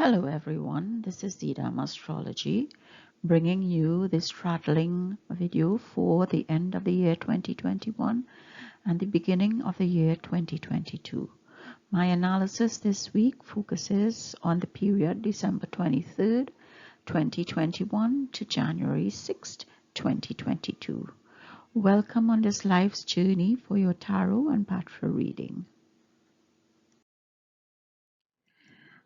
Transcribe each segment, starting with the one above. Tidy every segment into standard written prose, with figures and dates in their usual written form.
Hello everyone, this is Vedic Astrology bringing you this straddling video for the end of the year 2021 and the beginning of the year 2022. My analysis this week focuses on the period December 23rd, 2021 to January 6th, 2022. Welcome on this life's journey for your tarot and patra reading.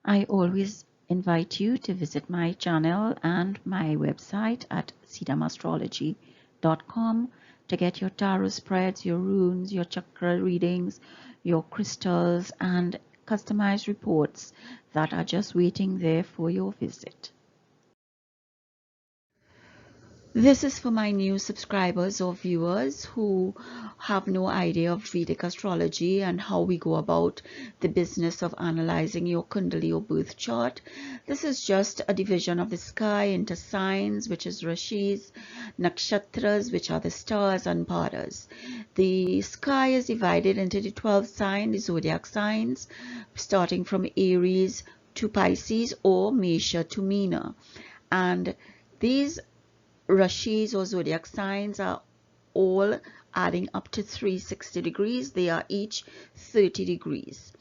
I always invite you to visit my channel and my website at sedamastrology.com to get your tarot spreads, your runes, your chakra readings, your crystals, and customized reports that are just waiting there for your visit. This is for my new subscribers or viewers who have no idea of Vedic astrology and how we go about the business of analyzing your Kundali or birth chart. This is just a division of the sky into signs, which is Rashis, Nakshatras, which are the stars, and Padas. The sky is divided into the 12 signs, the zodiac signs, starting from Aries to Pisces or Mesha to Meena. And these Rashis or zodiac signs are all adding up to 360 degrees. They are each 30 degrees.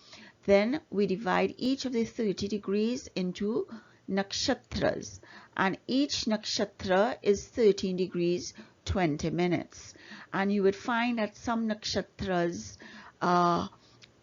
Then we divide each of the 30 degrees into nakshatras, and each nakshatra is 13 degrees 20 minutes. And you would find that some nakshatras are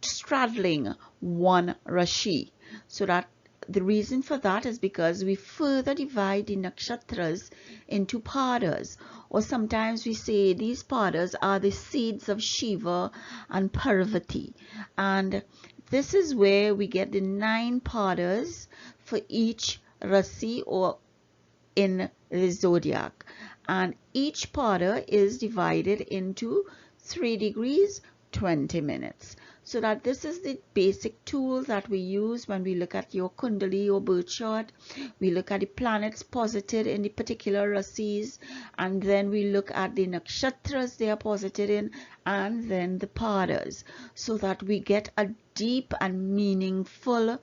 straddling one Rashi, so that the reason for that is because we further divide the nakshatras into padas, or sometimes we say these padas are the seeds of Shiva and Parvati, and this is where we get the 9 padas for each rasi or in the zodiac, and each pada is divided into 3 degrees 20 minutes. So that this is the basic tool that we use when we look at your Kundali or birth chart. We look at the planets posited in the particular rasis, and then we look at the nakshatras they are posited in, and then the padas, so that we get a deep and meaningful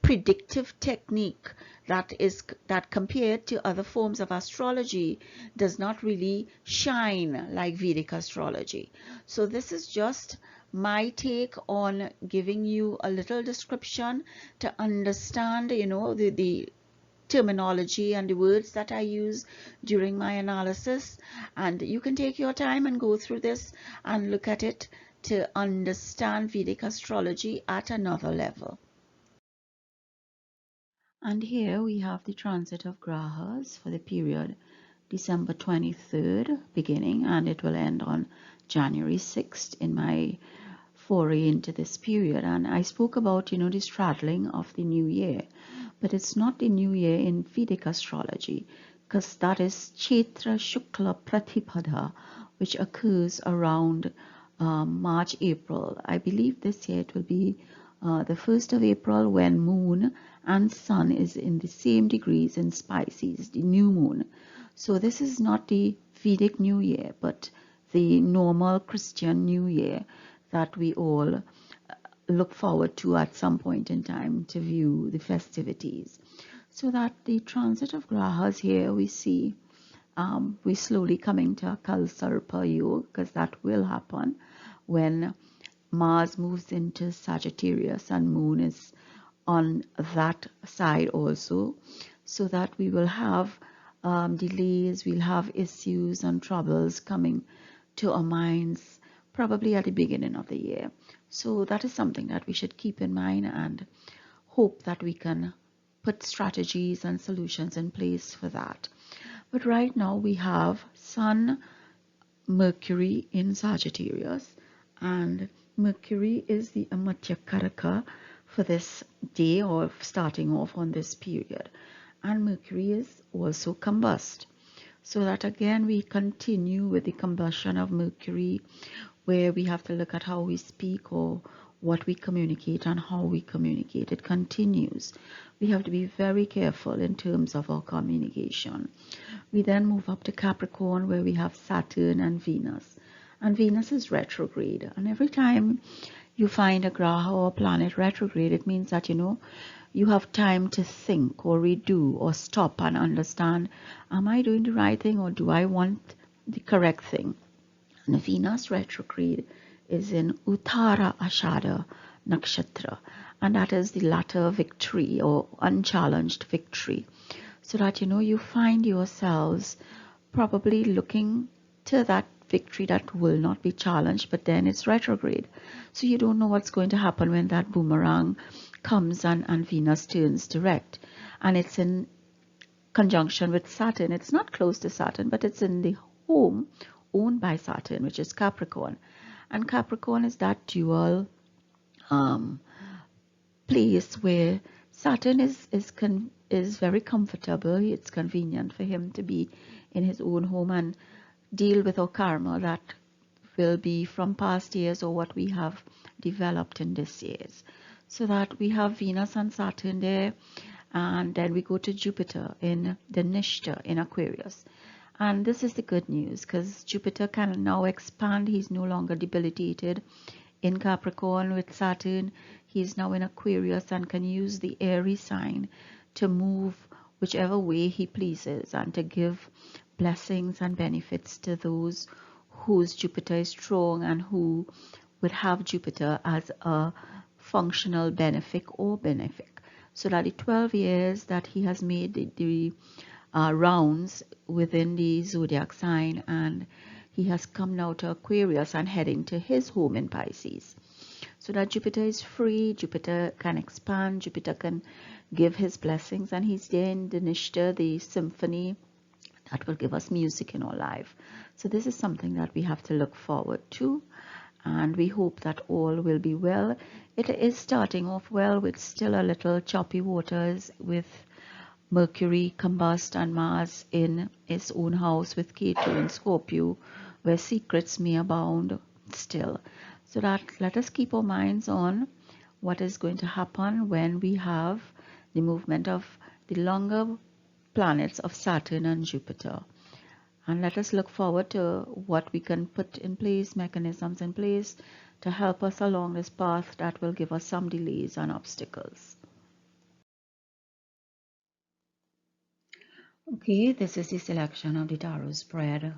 predictive technique that compared to other forms of astrology does not really shine like Vedic astrology. So this is just my take on giving you a little description to understand, the terminology and the words that I use during my analysis. And you can take your time and go through this and look at it to understand Vedic astrology at another level. And here we have the transit of grahas for the period December 23rd beginning, and it will end on January 6th in my foray into this period. And I spoke about, the straddling of the new year, but it's not the new year in Vedic astrology, because that is Chaitra Shukla Pratipada, which occurs around March, April. I believe this year it will be the 1st of April, when moon and sun is in the same degrees in Pisces, the new moon. So this is not the Vedic New Year, but the normal Christian New Year that we all look forward to at some point in time to view the festivities. So that the transit of grahas here we see we're slowly coming to a Kalsarpa Yoga, because that will happen when Mars moves into Sagittarius and moon is on that side also, so that we will have delays, we'll have issues and troubles coming to our minds probably at the beginning of the year. So that is something that we should keep in mind and hope that we can put strategies and solutions in place for that. But right now we have Sun, Mercury in Sagittarius, and Mercury is the Amatya Karaka for this day, or starting off on this period, and Mercury is also combust, so that again we continue with the combustion of Mercury, where we have to look at how we speak or what we communicate and how we communicate. It continues. We have to be very careful in terms of our communication. We then move up to Capricorn, where we have Saturn and Venus. And Venus is retrograde, and every time you find a graha or planet retrograde, it means that, you have time to think or redo or stop and understand, am I doing the right thing or do I want the correct thing? And Venus retrograde is in Uttara Ashada Nakshatra, and that is the latter victory or unchallenged victory. So that, you find yourselves probably looking to that victory that will not be challenged, but then it's retrograde. So you don't know what's going to happen when that boomerang comes and Venus turns direct. And it's in conjunction with Saturn. It's not close to Saturn, but it's in the home owned by Saturn, which is Capricorn. And Capricorn is that dual place where Saturn is very comfortable. It's convenient for him to be in his own home and deal with our karma that will be from past years or what we have developed in this years. So that we have Venus and Saturn there, and then we go to Jupiter in the Nishta in Aquarius. And this is the good news, because Jupiter can now expand. He's no longer debilitated in Capricorn with Saturn. He's now in Aquarius and can use the Aries sign to move whichever way he pleases and to give blessings and benefits to those whose Jupiter is strong and who would have Jupiter as a functional benefic or benefic. So that the 12 years that he has made the rounds within the zodiac sign, and he has come now to Aquarius and heading to his home in Pisces. So that Jupiter is free, Jupiter can expand, Jupiter can give his blessings, and he's there in the Nishta, the symphony that will give us music in our life. So this is something that we have to look forward to, and we hope that all will be well. It is starting off well with still a little choppy waters with Mercury combust and Mars in its own house with Ketu and Scorpio, where secrets may abound still. So that let us keep our minds on what is going to happen when we have the movement of the longer planets of Saturn and Jupiter. And let us look forward to what we can put in place, mechanisms in place to help us along this path that will give us some delays and obstacles. Okay, this is the selection of the tarot spread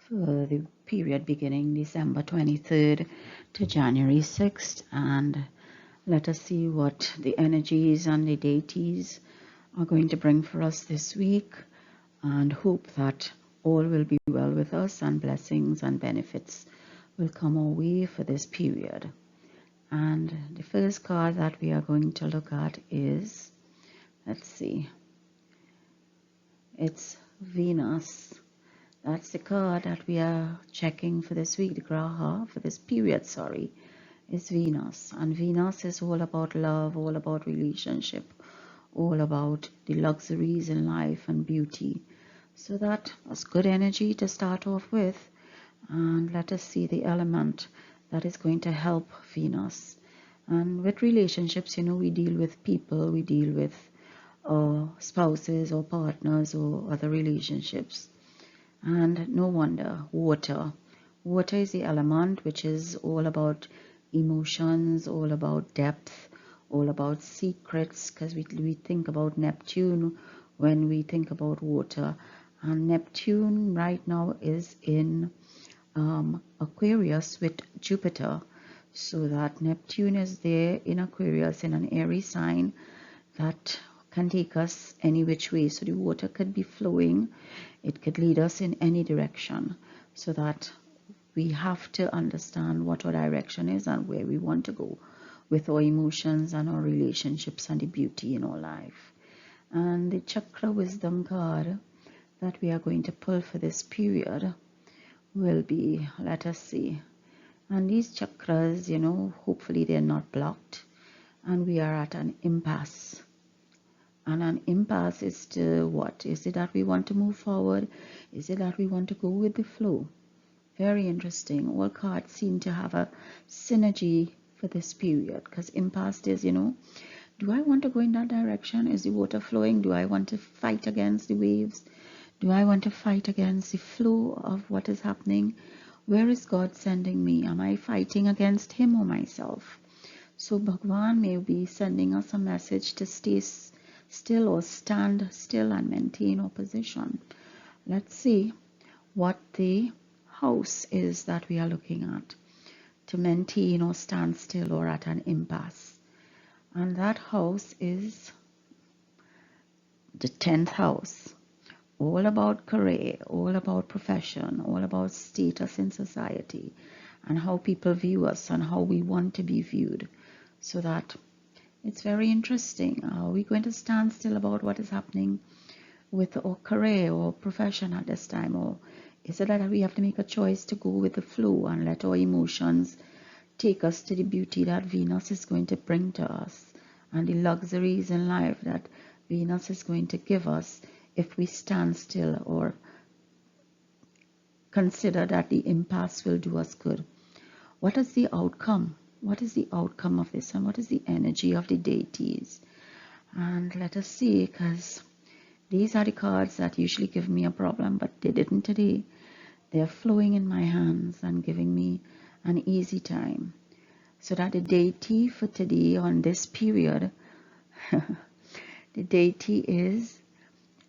for the period beginning December 23rd to January 6th, and let us see what the energies and the deities are going to bring for us this week, and hope that all will be well with us and blessings and benefits will come our way for this period. And the first card that we are going to look at is, let's see, it's Venus. That's the card that we are checking for this week. The graha for this period, is Venus. And Venus is all about love, all about relationship, all about the luxuries in life and beauty. So that was good energy to start off with. And let us see the element that is going to help Venus. And with relationships, we deal with people, we deal with spouses or partners or other relationships. And no wonder, water. Water is the element which is all about emotions, all about depth, all about secrets, because we think about Neptune when we think about water. And Neptune right now is in Aquarius with Jupiter. So that Neptune is there in Aquarius in an Aries sign that can take us any which way. So the water could be flowing, it could lead us in any direction, so that we have to understand what our direction is and where we want to go with our emotions and our relationships and the beauty in our life. And the chakra wisdom card that we are going to pull for this period will be, let us see, and these chakras, hopefully they're not blocked, and we are at an impasse. And an impasse is to what? Is it that we want to move forward? Is it that we want to go with the flow? Very interesting. All cards seem to have a synergy for this period, because impasse is, do I want to go in that direction? Is the water flowing? Do I want to fight against the waves? Do I want to fight against the flow of what is happening? Where is God sending me? Am I fighting against him or myself? So Bhagwan may be sending us a message to stay still or stand still and maintain our position. Let's see what the house is that we are looking at to maintain or stand still or at an impasse. And that house is the 10th house. All about career, all about profession, all about status in society and how people view us and how we want to be viewed. So that it's very interesting. Are we going to stand still about what is happening with our career or profession at this time? Or is it that we have to make a choice to go with the flow and let our emotions take us to the beauty that Venus is going to bring to us and the luxuries in life that Venus is going to give us if we stand still or consider that the impasse will do us good? What is the outcome? What is the outcome of this, and what is the energy of the deities? And let us see, because these are the cards that usually give me a problem, but they didn't today. They're flowing in my hands and giving me an easy time. So that the deity for today on this period, the deity is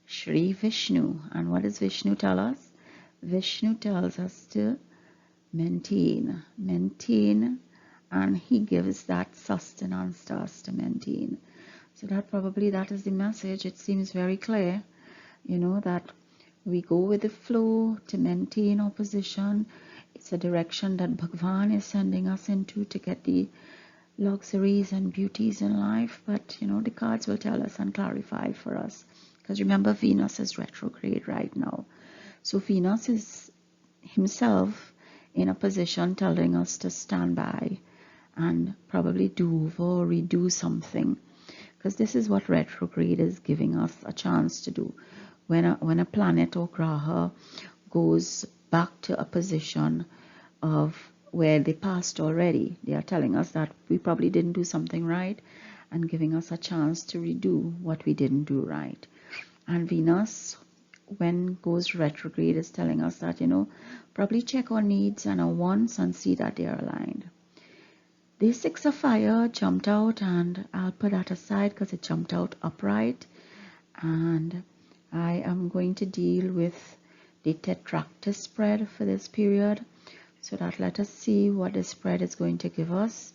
Shri Vishnu. And what does Vishnu tell us? Vishnu tells us to maintain, and he gives that sustenance to us to maintain. So that is the message. It seems very clear, that we go with the flow to maintain our position. It's a direction that Bhagwan is sending us into to get the luxuries and beauties in life. But the cards will tell us and clarify for us, because remember, Venus is retrograde right now. So Venus is himself in a position telling us to stand by and probably do or redo something, because this is what retrograde is giving us a chance to do. When a planet or graha goes back to a position of where they passed already, they are telling us that we probably didn't do something right and giving us a chance to redo what we didn't do right. And Venus, when goes retrograde, is telling us that, probably check our needs and our wants and see that they are aligned. The 6 of fire jumped out, and I'll put that aside because it jumped out upright. And I am going to deal with the tetractys spread for this period. So that let us see what the spread is going to give us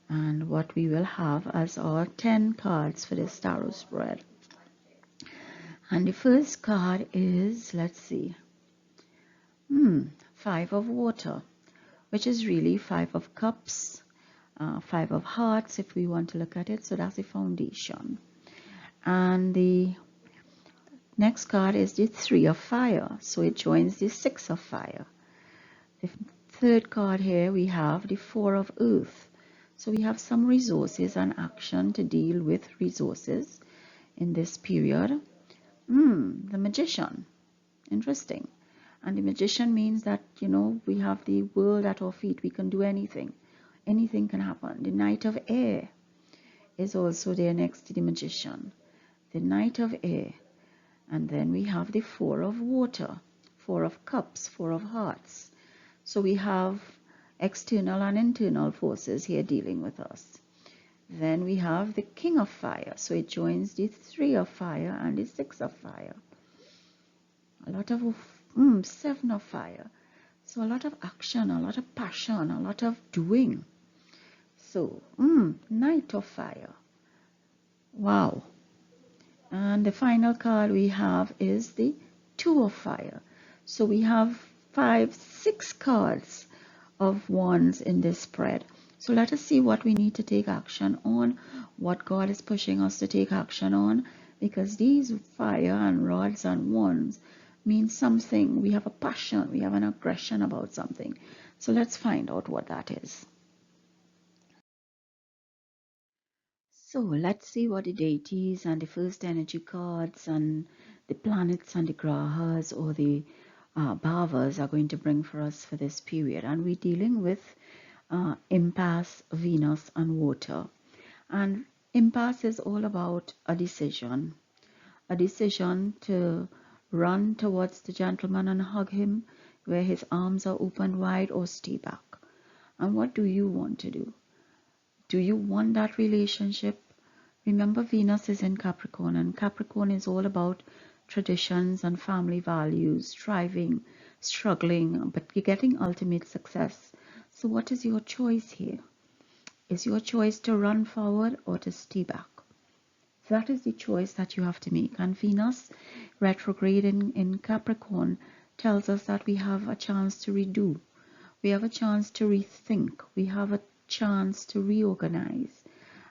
and what we will have as our 10 cards for this tarot spread. And the first card is, let's see, 5 of water, which is really 5 of cups, 5 of hearts if we want to look at it. So that's the foundation. And the next card is the 3 of fire, so it joins the 6 of fire. The third card here, we have the 4 of earth. So we have some resources and action to deal with resources in this period. The magician. Interesting. And the magician means that, we have the world at our feet. We can do anything. Anything can happen. The Knight of Air is also there next to the magician. The Knight of Air. And then we have the 4 of water, 4 of cups, 4 of hearts. So we have external and internal forces here dealing with us. Then we have the King of Fire. So it joins the 3 of fire and the 6 of fire. A lot of 7 of fire. So a lot of action, a lot of passion, a lot of doing. So, Knight of Fire. Wow. And the final card we have is the 2 of fire. So we have 6 cards of wands in this spread. So let us see what we need to take action on, what God is pushing us to take action on, because these fire and rods and wands mean something. We have a passion, we have an aggression about something. So let's find out what that is. So let's see what the deities and the first energy cards and the planets and the grahas or the bhavas are going to bring for us for this period. And we're dealing with impasse, Venus, and water. And impasse is all about a decision to run towards the gentleman and hug him. where his arms are opened wide, or stay back. And what do you want to do? Do you want that relationship? Remember, Venus is in Capricorn, and Capricorn is all about traditions and family values, striving, struggling, but you're getting ultimate success. So what is your choice here? Is your choice to run forward or to stay back? That is the choice that you have to make. And Venus retrograde in Capricorn tells us that we have a chance to redo. We have a chance to rethink. We have a chance to reorganize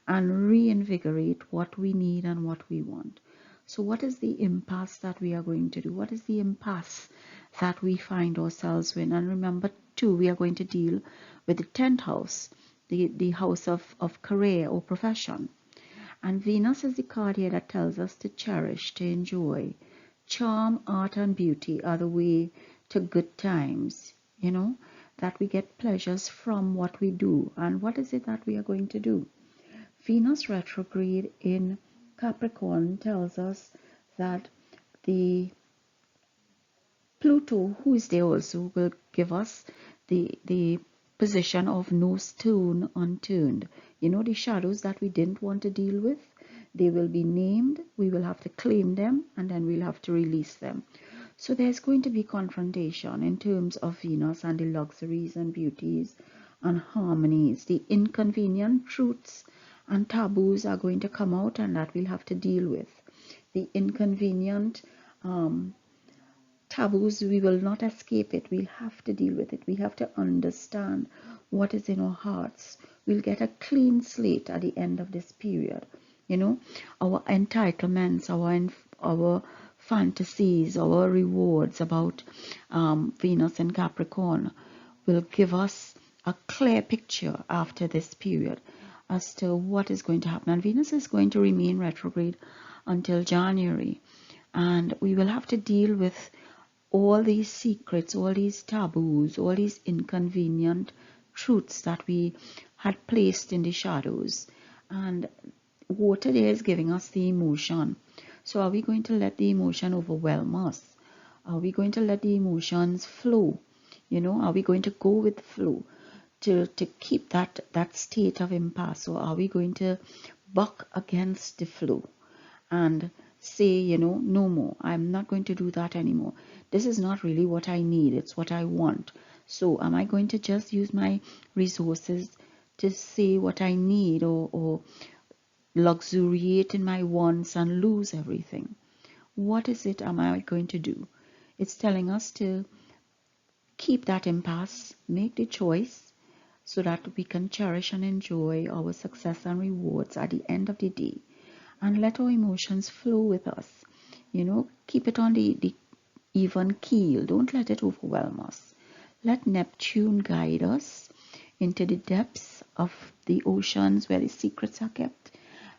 and reinvigorate what we need and what we want. So what is the impasse that we are going to do? What is the impasse that we find ourselves in? And remember too, we are going to deal with the 10th house, the house of career or profession. And Venus is the card here that tells us to cherish, to enjoy. Charm, art, and beauty are the way to good times, that we get pleasures from what we do. And what is it that we are going to do? Venus retrograde in Capricorn tells us that the Pluto, who is there also, will give us the position of no stone unturned. The shadows that we didn't want to deal with, they will be named, we will have to claim them, and then we'll have to release them. So there's going to be confrontation in terms of Venus and the luxuries and beauties and harmonies. The inconvenient truths and taboos are going to come out, and that we'll have to deal with. The inconvenient taboos, we will not escape it. We'll have to deal with it. We have to understand what is in our hearts. We'll get a clean slate at the end of this period. Our entitlements, our fantasies, our rewards about Venus and Capricorn will give us a clear picture after this period as to what is going to happen. And Venus is going to remain retrograde until January. And we will have to deal with all these secrets, all these taboos, all these inconvenient truths that we had placed in the shadows. And water there is giving us the emotion. So are we going to let the emotion overwhelm us? Are we going to let the emotions flow? Are we going to go with the flow to keep that state of impasse? Or are we going to buck against the flow and say, no more, I'm not going to do that anymore. This is not really what I need, it's what I want. So am I going to just use my resources to say what I need, or luxuriate in my wants and lose everything? What is it am I going to do? It's telling us to keep that impasse, make the choice, so that we can cherish and enjoy our success and rewards at the end of the day. And let our emotions flow with us. Keep it on the even keel. Don't let it overwhelm us. Let Neptune guide us into the depths of the oceans where the secrets are kept,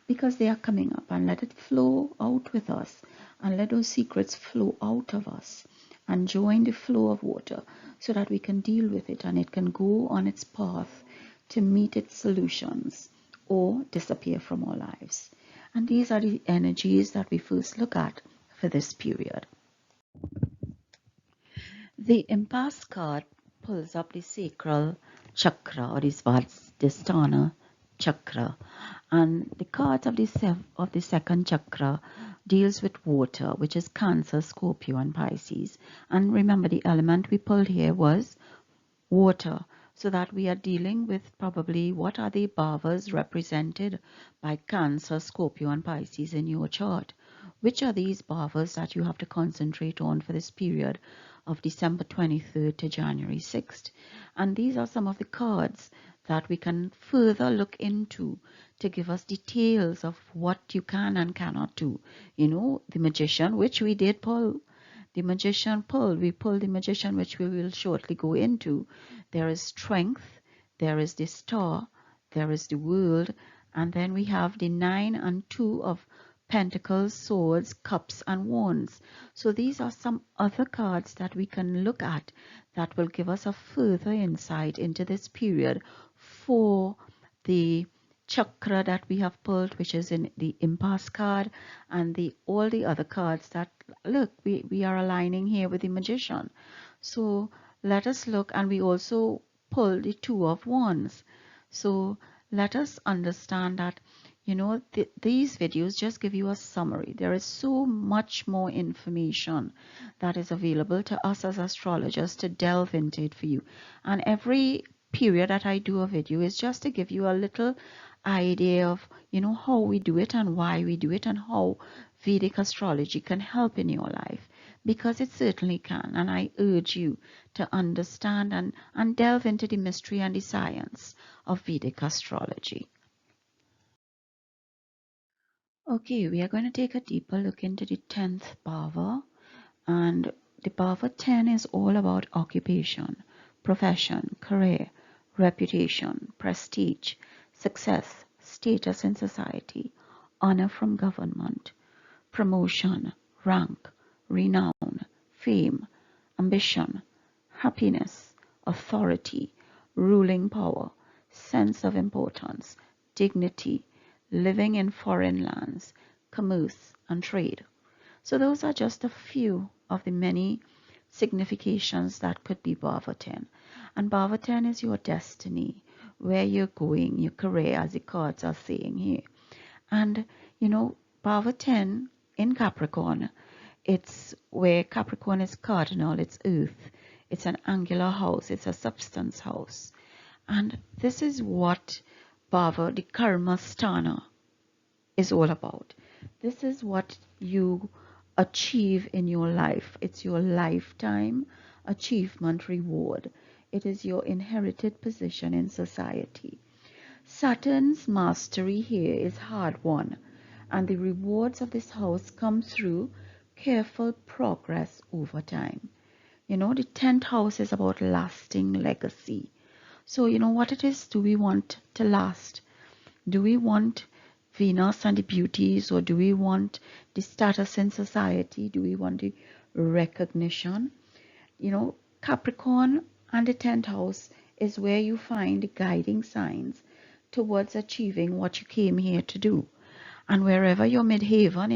because they are coming up, and let it flow out with us, and let those secrets flow out of us and join the flow of water, so that we can deal with it and it can go on its path to meet its solutions or disappear from our lives. And these are the energies that we first look at for this period. The impasse card pulls up the sacral chakra, or the Svadhisthana chakra, and the card of the second chakra deals with water, which is Cancer, Scorpio, and Pisces. And remember, the element we pulled here was water, so that we are dealing with probably what are the bhavas represented by Cancer, Scorpio, and Pisces in your chart. Which are these bhavas that you have to concentrate on for this period of December 23rd to January 6th? And these are some of the cards that we can further look into to give us details of what you can and cannot do. The Magician, which we did pull. The Magician pull. We pulled the Magician, which we will shortly go into. There is Strength, there is the Star, there is the World, and then we have the 9 and 2 of Pentacles, Swords, Cups, and Wands. So these are some other cards that we can look at that will give us a further insight into this period for the chakra that we have pulled, which is in the impasse card, and all the other cards that, look, we are aligning here with the Magician. So let us look, and we also pull the Two of Wands. So let us understand that, these videos just give you a summary. There is so much more information that is available to us as astrologers to delve into it for you. And every period that I do a video is just to give you a little idea of, how we do it and why we do it, and how Vedic astrology can help in your life, because it certainly can. And I urge you to understand and delve into the mystery and the science of Vedic astrology. Okay, we are going to take a deeper look into the 10th bhava, and the bhava 10 is all about occupation, profession, career, reputation, prestige, success, status in society, honor from government, promotion, rank, renown, fame, ambition, happiness, authority, ruling power, sense of importance, dignity, living in foreign lands, commerce and trade. So those are just a few of the many significations that could be bhava 10. And bhava 10 is your destiny, where you're going, your career, as the cards are saying here. And bhava 10 in Capricorn, it's where Capricorn is cardinal, it's earth, it's an angular house, it's a substance house. And this is what bhava, the karma sthana, is all about. This is what you achieve in your life. It's your lifetime achievement reward. It is your inherited position in society. Saturn's mastery here is hard won, and the rewards of this house come through careful progress over time. The 10th house is about lasting legacy. So, what it is, do we want to last? Do we want Venus and the beauties, or do we want the status in society? Do we want the recognition? Capricorn and the 10th house is where you find the guiding signs towards achieving what you came here to do. And wherever your midheaven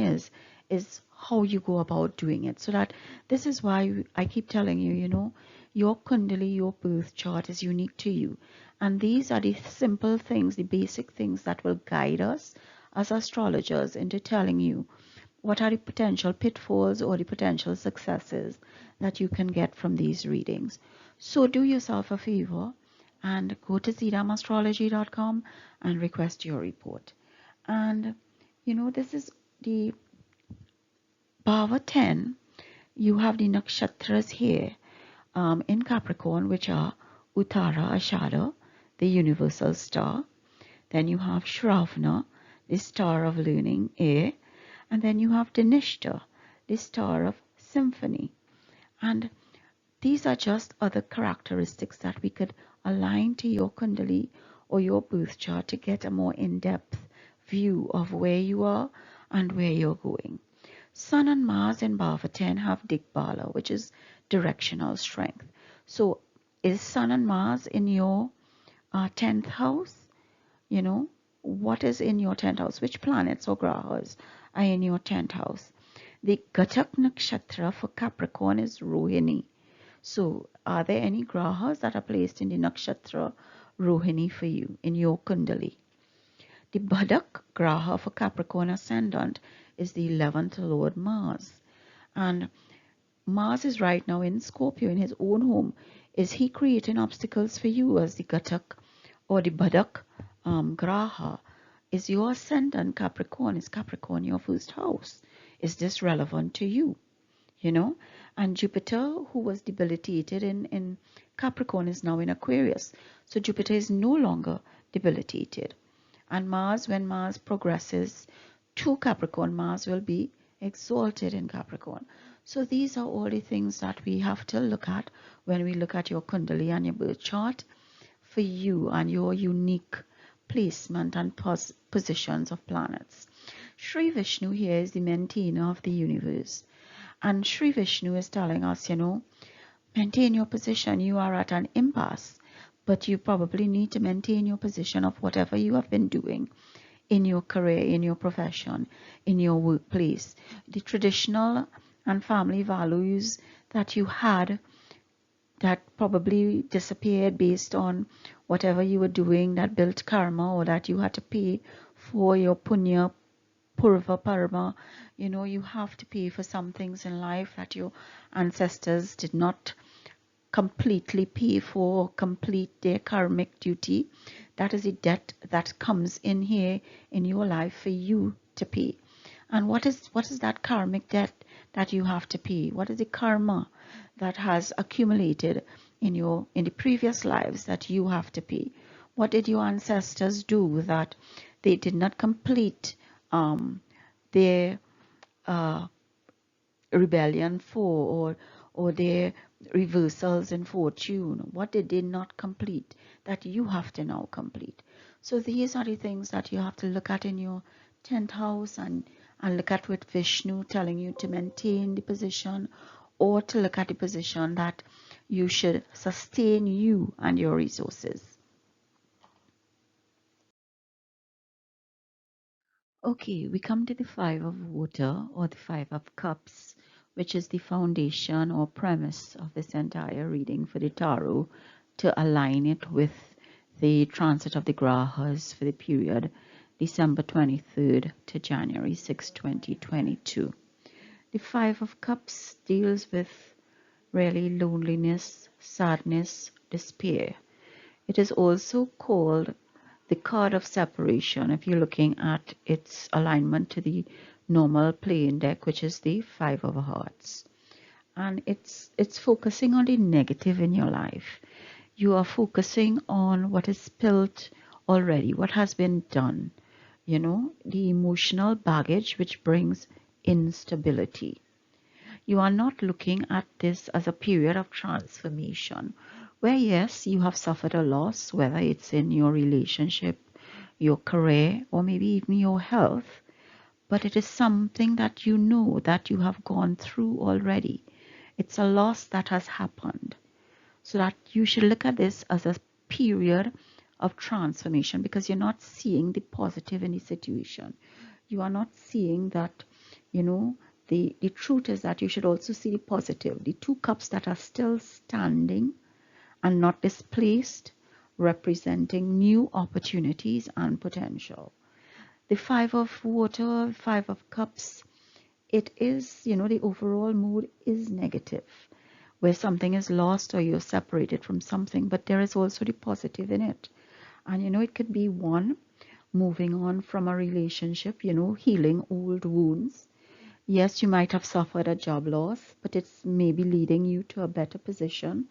is how you go about doing it. So that this is why I keep telling you, your kundali, your birth chart is unique to you. And these are the simple things, the basic things that will guide us as astrologers into telling you what are the potential pitfalls or the potential successes that you can get from these readings. So do yourself a favor and go to zidamastrology.com and request your report. And this is the bhava 10. You have the nakshatras here in Capricorn, which are Uttara Ashada, the universal star. Then you have Shravana, the star of learning, air. And then you have Dhanishta, the star of symphony. And these are just other characteristics that we could align to your kundali or your birth chart to get a more in-depth view of where you are and where you're going. Sun and Mars in bhava 10 have Digbala, which is directional strength. So is Sun and Mars in your 10th house? What is in your 10th house? Which planets or grahas are in your 10th house? The Gatak nakshatra for Capricorn is Rohini. So are there any grahas that are placed in the nakshatra Rohini for you in your kundali? The Badak graha for Capricorn ascendant is the 11th Lord Mars. And Mars is right now in Scorpio in his own home. Is he creating obstacles for you as the Gatak or the Badak graha? Is your ascendant Capricorn? Is Capricorn your first house? Is this relevant to you? And Jupiter, who was debilitated in Capricorn, is now in Aquarius. So Jupiter is no longer debilitated. And Mars, when Mars progresses to Capricorn, Mars will be exalted in Capricorn. So these are all the things that we have to look at when we look at your kundali and your birth chart for you and your unique placement and positions of planets. Sri Vishnu here is the maintainer of the universe. And Sri Vishnu is telling us, maintain your position. You are at an impasse, but you probably need to maintain your position of whatever you have been doing in your career, in your profession, in your workplace. The traditional and family values that you had that probably disappeared based on whatever you were doing that built karma, or that you had to pay for your punya, purva, parma. You have to pay for some things in life that your ancestors did not completely pay for or complete their karmic duty. That is a debt that comes in here in your life for you to pay. And what is that karmic debt that you have to pay? What is the karma that has accumulated in the previous lives that you have to pay? What did your ancestors do that they did not complete their rebellion for, or their reversals in fortune? What did they not complete that you have to now complete? So these are the things that you have to look at in your 10th house, and look at with Vishnu telling you to maintain the position, or to look at the position that you should sustain you and your resources. Okay, we come to the Five of Water, or the Five of Cups, which is the foundation or premise of this entire reading for the tarot, to align it with the transit of the grahas for the period December 23rd to January 6, 2022. The Five of Cups deals with really loneliness, sadness, despair. It is also called the card of separation if you're looking at its alignment to the normal playing deck, which is the Five of Hearts. And it's focusing on the negative in your life. You are focusing on what is spilt already, what has been done, the emotional baggage which brings instability. You are not looking at this as a period of transformation, where yes, you have suffered a loss, whether it's in your relationship, your career, or maybe even your health, but it is something that you know that you have gone through already. It's a loss that has happened. So that you should look at this as a period of transformation, because you're not seeing the positive in the situation. You are not seeing that, the truth is that you should also see the positive. The two cups that are still standing and not displaced, representing new opportunities and potential. The Five of Water, Five of Cups, it is, the overall mood is negative, where something is lost or you're separated from something, but there is also the positive in it. And it could be one, moving on from a relationship, healing old wounds. Yes, you might have suffered a job loss, but it's maybe leading you to a better position,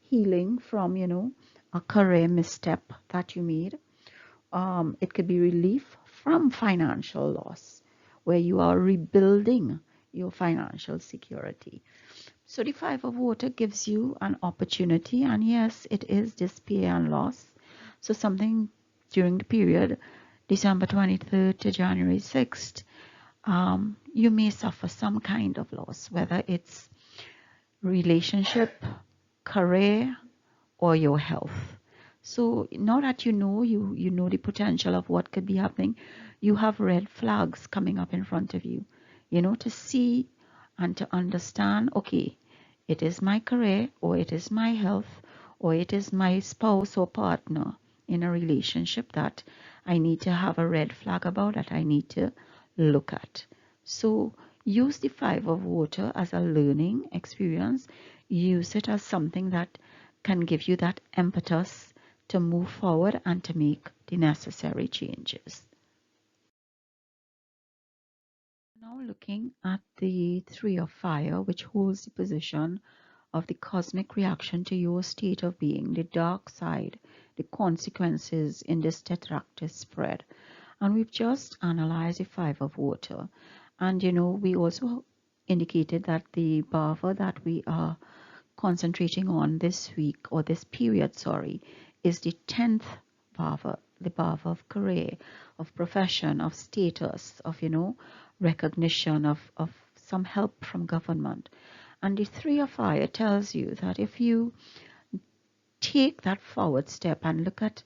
healing from, a career misstep that you made. It could be relief from financial loss, where you are rebuilding your financial security. So the Five of Water gives you an opportunity, and yes, it is despair and loss. So something during the period December 23rd to January 6th, you may suffer some kind of loss, whether it's relationship, career, or your health. So now that you know the potential of what could be happening, you have red flags coming up in front of you, to see and to understand, okay, it is my career, or it is my health, or it is my spouse or partner in a relationship that I need to have a red flag about, that I need to look at. So use the Five of Water as a learning experience. Use it as something that can give you that impetus to move forward and to make the necessary changes. Now looking at the Three of Fire, which holds the position of the cosmic reaction to your state of being, the dark side, the consequences in this tetractys spread. And we've just analyzed the Five of Water. And we also indicated that the bhava that we are concentrating on this week, or this period, sorry, is the 10th bhava, the bhava of career, of profession, of status, of, recognition, of some help from government. And the Three of Fire tells you that if you take that forward step and look at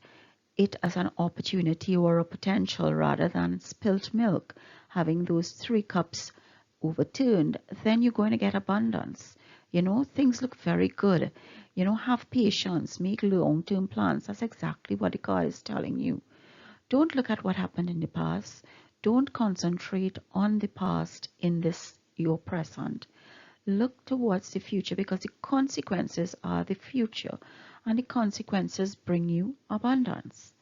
it as an opportunity or a potential rather than spilt milk, having those three cups overturned, then you're going to get abundance. Things look very good. You know, have patience, make long-term plans. That's exactly what the card is telling you. Don't look at what happened in the past. Don't concentrate on the past in this your present. Look towards the future, because the consequences are the future, and the consequences bring you abundance.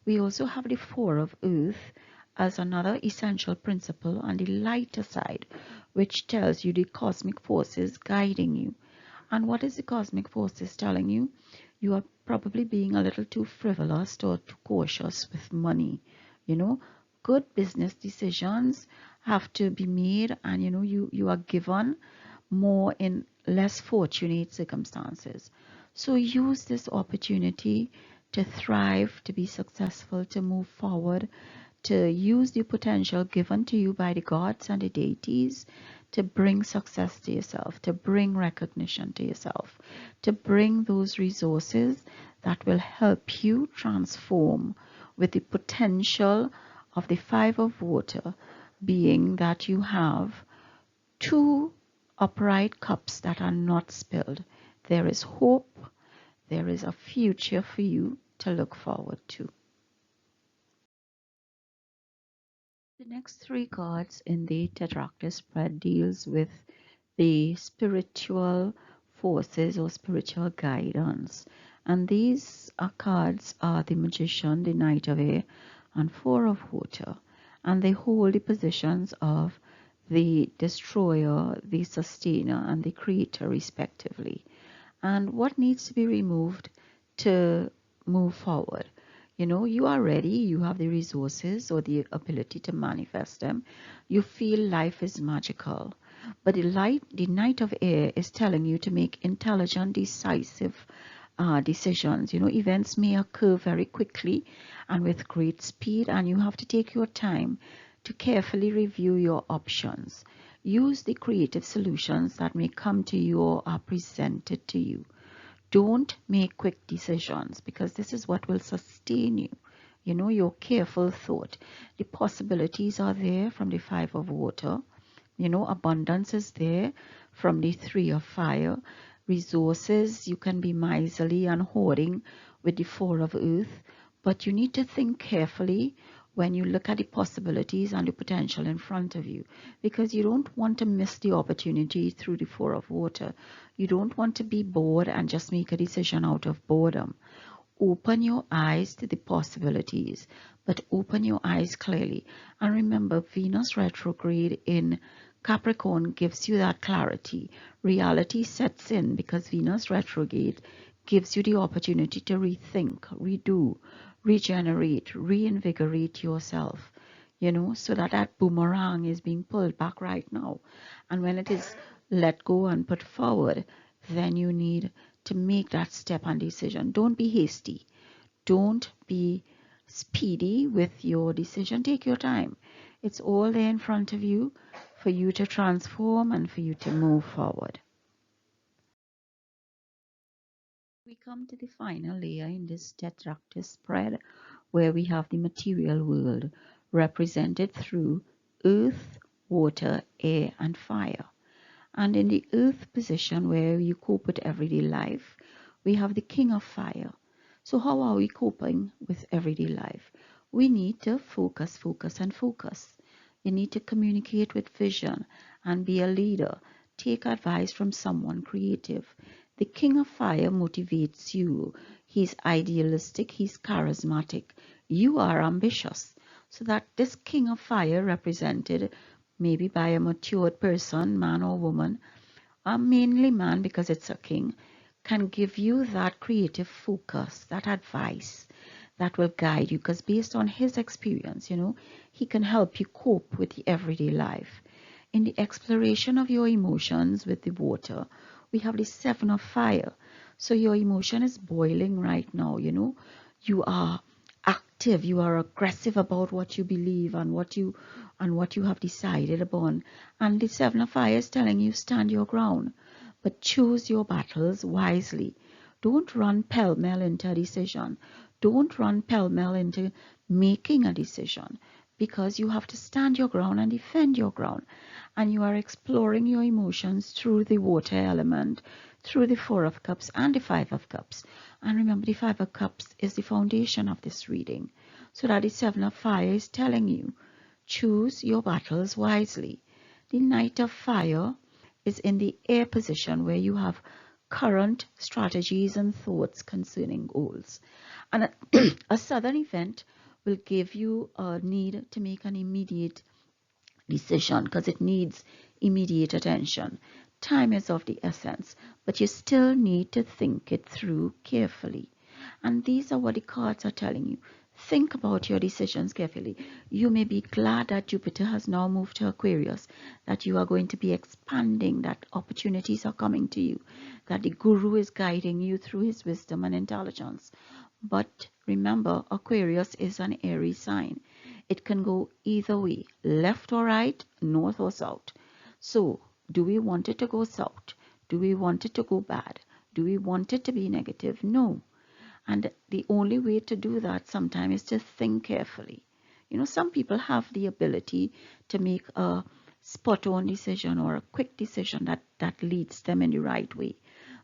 We also have the Four of Earth as another essential principle on the lighter side, which tells you the cosmic forces guiding you. And what is the cosmic forces telling you? You are probably being a little too frivolous or too cautious with money. You know, good business decisions have to be made, and you are given more in less fortunate circumstances. So use this opportunity to thrive, to be successful, to move forward, to use the potential given to you by the gods and the deities to bring success to yourself, to bring recognition to yourself, to bring those resources that will help you transform, with the potential of the Five of Water being that you have two upright cups that are not spilled. There is hope. There is a future for you to look forward to. The next three cards in the tetractys spread deals with the spiritual forces or spiritual guidance. And these cards are the Magician, the Knight of Air, and Four of Water. And they hold the positions of the Destroyer, the Sustainer, and the Creator, respectively. And what needs to be removed to move forward? You know, you are ready, you have the resources or the ability to manifest them. You feel life is magical. But the Knight of Air is telling you to make intelligent, decisive decisions. You know, events may occur very quickly and with great speed, and you have to take your time to carefully review your options. Use the creative solutions that may come to you or are presented to you. Don't make quick decisions, because this is what will sustain you. You know, your careful thought. The possibilities are there from the Five of Water. You know, abundance is there from the Three of Fire. Resources, you can be miserly and hoarding with the Four of Earth, but you need to think carefully when you look at the possibilities and the potential in front of you, because you don't want to miss the opportunity through the Four of Water. You don't want to be bored and just make a decision out of boredom. Open your eyes to the possibilities, but open your eyes clearly. And remember, Venus retrograde in Capricorn gives you that clarity. Reality sets in because Venus retrograde gives you the opportunity to rethink, redo, regenerate, reinvigorate yourself, you know, so that boomerang is being pulled back right now. And when it is let go and put forward, then you need to make that step and decision. Don't be hasty. Don't be speedy with your decision. Take your time. It's all there in front of you for you to transform and for you to move forward. We come to the final layer in this tetractys spread, where we have the material world represented through earth, water, air, and fire. And in the earth position, where you cope with everyday life, we have the King of Fire. So how are we coping with everyday life? We need to focus, focus, and focus. You need to communicate with vision and be a leader. Take advice from someone creative. The King of Fire motivates you. He's idealistic, he's charismatic. You are ambitious. So that this King of Fire, represented maybe by a matured person, man or woman, mainly man because it's a king, can give you that creative focus, that advice that will guide you, because based on his experience, you know, he can help you cope with the everyday life. In the exploration of your emotions with the water, we have the Seven of Fire. So your emotion is boiling right now, you know. You are active, you are aggressive about what you believe and what you have decided upon. And the Seven of Fire is telling you, stand your ground, but choose your battles wisely. Don't run pell-mell into a decision. Don't run pell-mell into making a decision, because you have to stand your ground and defend your ground. And you are exploring your emotions through the water element, through the Four of Cups and the Five of Cups. And remember, the Five of Cups is the foundation of this reading. So that the Seven of Fire is telling you, choose your battles wisely. The Knight of Fire is in the air position where you have current strategies and thoughts concerning goals. And a sudden event will give you a need to make an immediate decision because it needs immediate attention. Time is of the essence, but you still need to think it through carefully. And these are what the cards are telling you. Think about your decisions carefully. You may be glad that Jupiter has now moved to Aquarius, that you are going to be expanding, that opportunities are coming to you, that the Guru is guiding you through his wisdom and intelligence. But remember, Aquarius is an Aries sign. It can go either way, left or right, north or south. So, do we want it to go south? Do we want it to go bad? Do we want it to be negative? No. And the only way to do that sometimes is to think carefully. You know, some people have the ability to make a spot-on decision or a quick decision that leads them in the right way.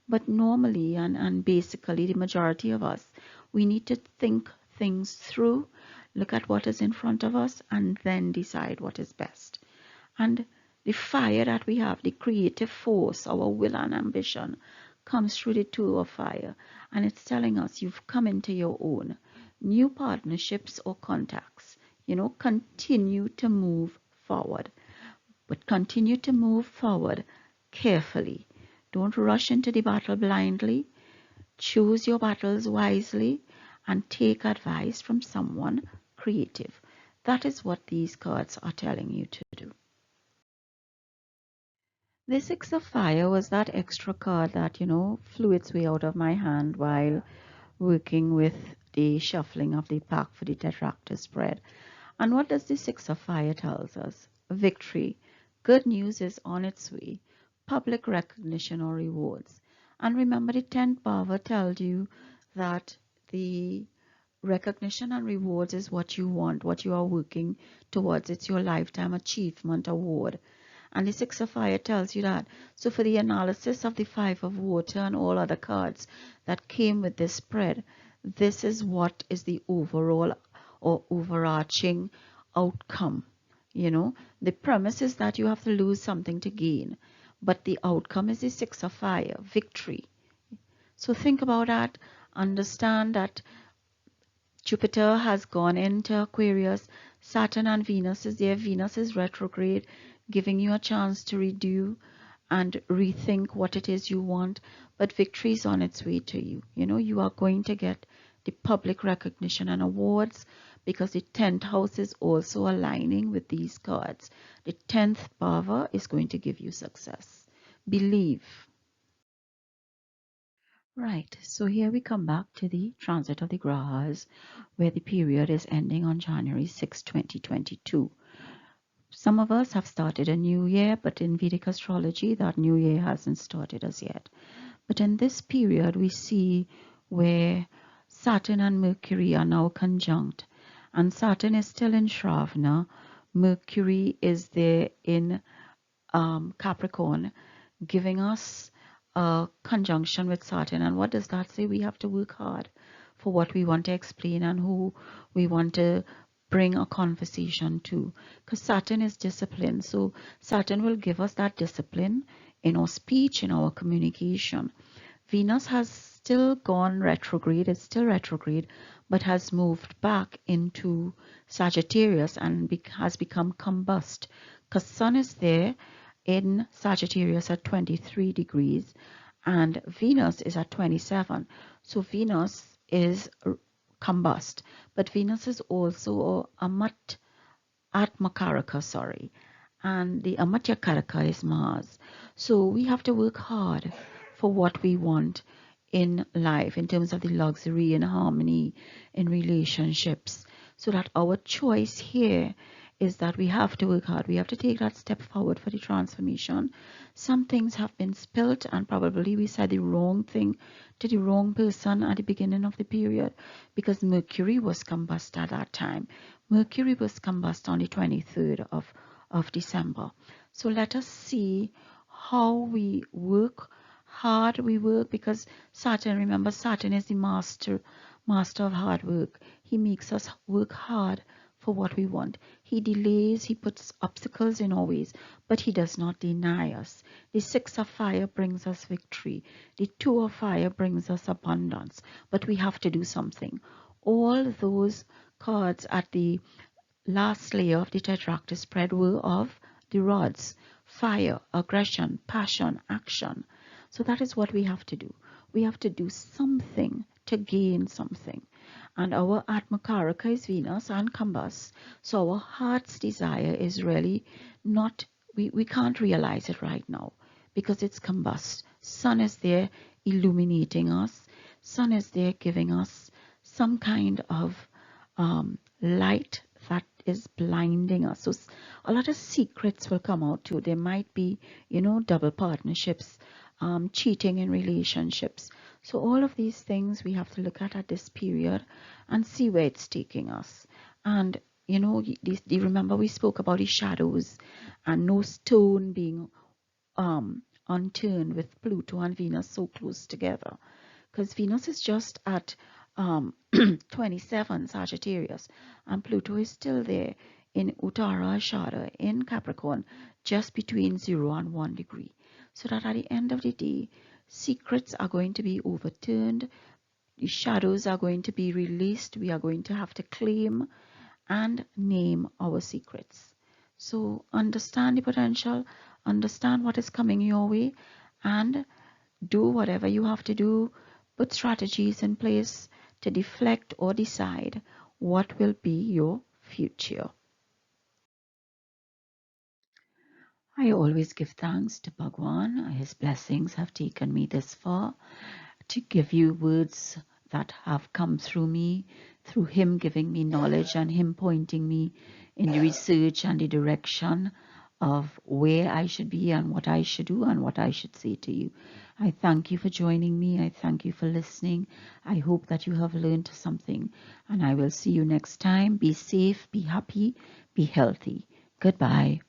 But normally and basically the majority of us, we need to think things through, look at what is in front of us, and then decide what is best. And the fire that we have, the creative force, our will and ambition, comes through the Two of Fire, and it's telling us you've come into your own. New partnerships or contacts, you know, continue to move forward, but continue to move forward carefully. Don't rush into the battle blindly. Choose your battles wisely and take advice from someone creative. That is what these cards are telling you to do. The Six of Fire was that extra card that, you know, flew its way out of my hand while working with the shuffling of the pack for the tetractors spread. And what does the Six of Fire tells us? Victory. Good news is on its way. Public recognition or rewards. And remember, the 10th Bhava tells you that the recognition and rewards is what you want, what you are working towards. It's your lifetime achievement award. And the Six of Fire tells you that. So for the analysis of the Five of Water and all other cards that came with this spread, this is what is the overall or overarching outcome. You know, the premise is that you have to lose something to gain, but the outcome is the Six of Fire, victory. So think about that. Understand that Jupiter has gone into Aquarius. Saturn and Venus is there. Venus is retrograde, giving you a chance to redo and rethink what it is you want. But victory is on its way to you. You know, you are going to get the public recognition and awards because the 10th house is also aligning with these cards. The 10th Bhava is going to give you success. Believe. Right, so here we come back to the transit of the grahas, where the period is ending on January 6, 2022. Some of us have started a new year, but in Vedic astrology, that new year hasn't started as yet. But in this period, we see where Saturn and Mercury are now conjunct, and Saturn is still in Shravana. Mercury is there in Capricorn, giving us a conjunction with Saturn. And what does that say? We have to work hard for what we want to explain and who we want to bring a conversation to, because Saturn is discipline. So Saturn will give us that discipline in our speech, in our communication. Venus has still gone retrograde, it's still retrograde, but has moved back into Sagittarius and has become combust, because Sun is there in Sagittarius at 23 degrees and Venus is at 27. So Venus is combust, but Venus is also Atmakaraka, sorry, and the Amatyakaraka is Mars. So we have to work hard for what we want in life in terms of the luxury and harmony in relationships, so that our choice here is that we have to work hard. We have to take that step forward for the transformation. Some things have been spilt and probably we said the wrong thing to the wrong person at the beginning of the period because Mercury was combust at that time. Mercury was combust on the 23rd of December. So let us see how we work, hard we work, because Saturn, remember, Saturn is the master of hard work. He makes us work hard for what we want. He delays, he puts obstacles in our ways, but he does not deny us. The 6 of fire brings us victory. The 2 of fire brings us abundance, but we have to do something. All those cards at the last layer of the tetractys spread were of the rods: fire, aggression, passion, action. So that is what we have to do. We have to do something to gain something. And our Atmakaraka is Venus and combust. So our heart's desire is really not, we can't realize it right now because it's combust. Sun is there illuminating us. Sun is there giving us some kind of light that is blinding us. So a lot of secrets will come out too. There might be, double partnerships, cheating in relationships. So all of these things we have to look at this period and see where it's taking us. And remember we spoke about the shadows and no stone being unturned with Pluto and Venus so close together, because Venus is just at 27 Sagittarius and Pluto is still there in Uttara Ashada in Capricorn, just between 0 and 1 degree. So that at the end of the day, secrets are going to be overturned, the shadows are going to be released, we are going to have to claim and name our secrets. So understand the potential, understand what is coming your way, and do whatever you have to do. Put strategies in place to deflect or decide what will be your future. I always give thanks to Bhagwan. His blessings have taken me this far to give you words that have come through me, through him giving me knowledge and him pointing me in the research and the direction of where I should be and what I should do and what I should say to you. I thank you for joining me. I thank you for listening. I hope that you have learned something, and I will see you next time. Be safe, be happy, be healthy. Goodbye.